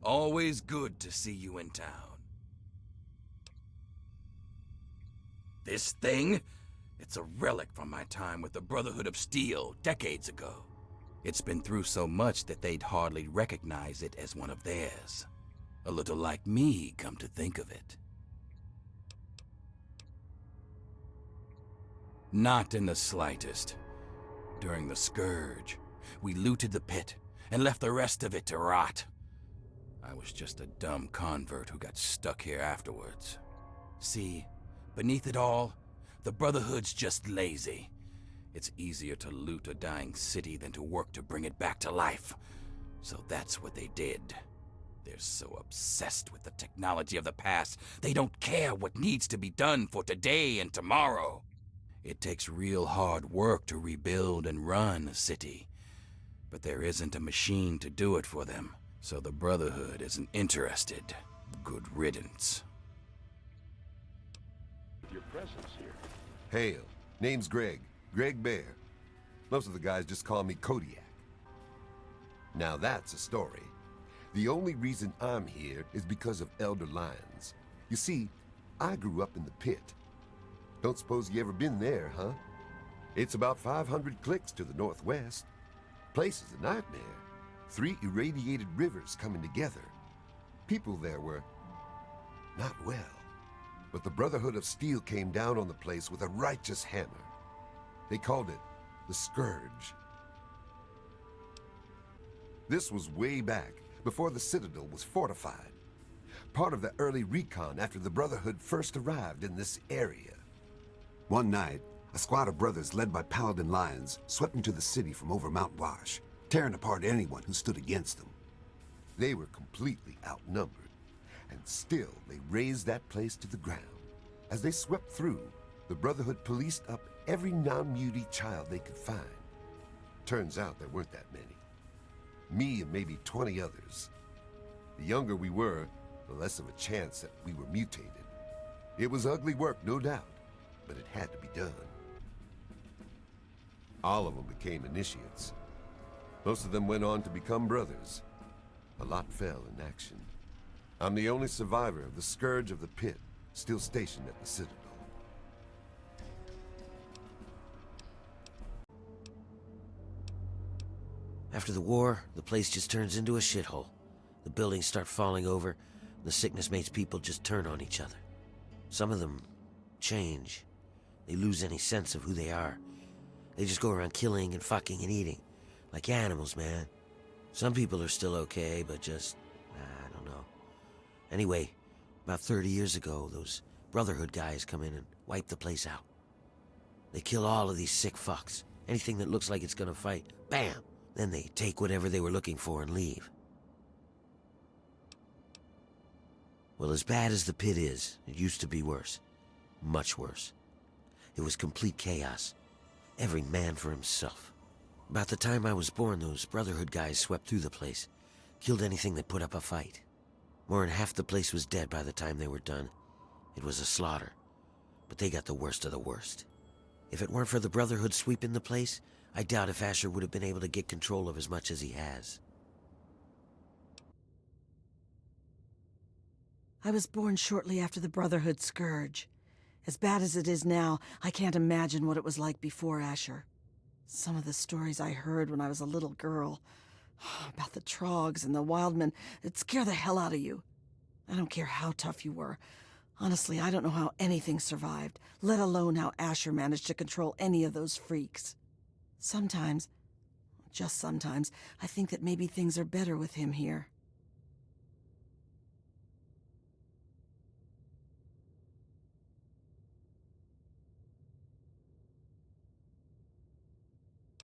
Always good to see you in town. This thing? It's a relic from my time with the Brotherhood of Steel decades ago. It's been through so much that they'd hardly recognize it as one of theirs. A little like me, come to think of it. Not in the slightest. During the Scourge, we looted the Pit and left the rest of it to rot. I was just a dumb convert who got stuck here afterwards. See, beneath it all, the Brotherhood's just lazy. It's easier to loot a dying city than to work to bring it back to life. So that's what they did. They're so obsessed with the technology of the past, they don't care what needs to be done for today and tomorrow. It takes real hard work to rebuild and run a city. But there isn't a machine to do it for them, so the Brotherhood isn't interested. Good riddance. Your presence here. Hail. Name's Greg. Greg Bear. Most of the guys just call me Kodiak. Now that's a story. The only reason I'm here is because of Elder Lyons. You see, I grew up in the Pit. Don't suppose you ever been there, huh? It's about 500 clicks to the northwest. Place is a nightmare. 3 irradiated rivers coming together. People there were not well. But the Brotherhood of Steel came down on the place with a righteous hammer. They called it the Scourge. This was way back, before the Citadel was fortified. Part of the early recon after the Brotherhood first arrived in this area. One night, a squad of brothers led by Paladin Lyons swept into the city from over Mount Wash, tearing apart anyone who stood against them. They were completely outnumbered, and still they razed that place to the ground. As they swept through, the Brotherhood policed up every non-mutie child they could find. Turns out there weren't that many. Me and maybe 20 others. The younger we were, the less of a chance that we were mutated. It was ugly work, no doubt, but it had to be done. All of them became initiates. Most of them went on to become brothers. A lot fell in action. I'm the only survivor of the Scourge of the Pit, still stationed at the Citadel. After the war, the place just turns into a shithole. The buildings start falling over, and the sickness makes people just turn on each other. Some of them change. They lose any sense of who they are. They just go around killing and fucking and eating. Like animals, man. Some people are still okay, but just, I don't know. Anyway, about 30 years ago, those Brotherhood guys come in and wipe the place out. They kill all of these sick fucks. Anything that looks like it's gonna fight, bam! Then they take whatever they were looking for and leave. Well, as bad as the Pit is, it used to be worse. Much worse. It was complete chaos. Every man for himself. About the time I was born, those Brotherhood guys swept through the place. Killed anything that put up a fight. More than half the place was dead by the time they were done. It was a slaughter. But they got the worst of the worst. If it weren't for the Brotherhood sweeping the place, I doubt if Ashur would have been able to get control of as much as he has. I was born shortly after the Brotherhood Scourge. As bad as it is now, I can't imagine what it was like before Ashur. Some of the stories I heard when I was a little girl, about the Trogs and the Wildmen, it'd scare the hell out of you. I don't care how tough you were. Honestly, I don't know how anything survived, let alone how Ashur managed to control any of those freaks. Sometimes, just sometimes, I think that maybe things are better with him here.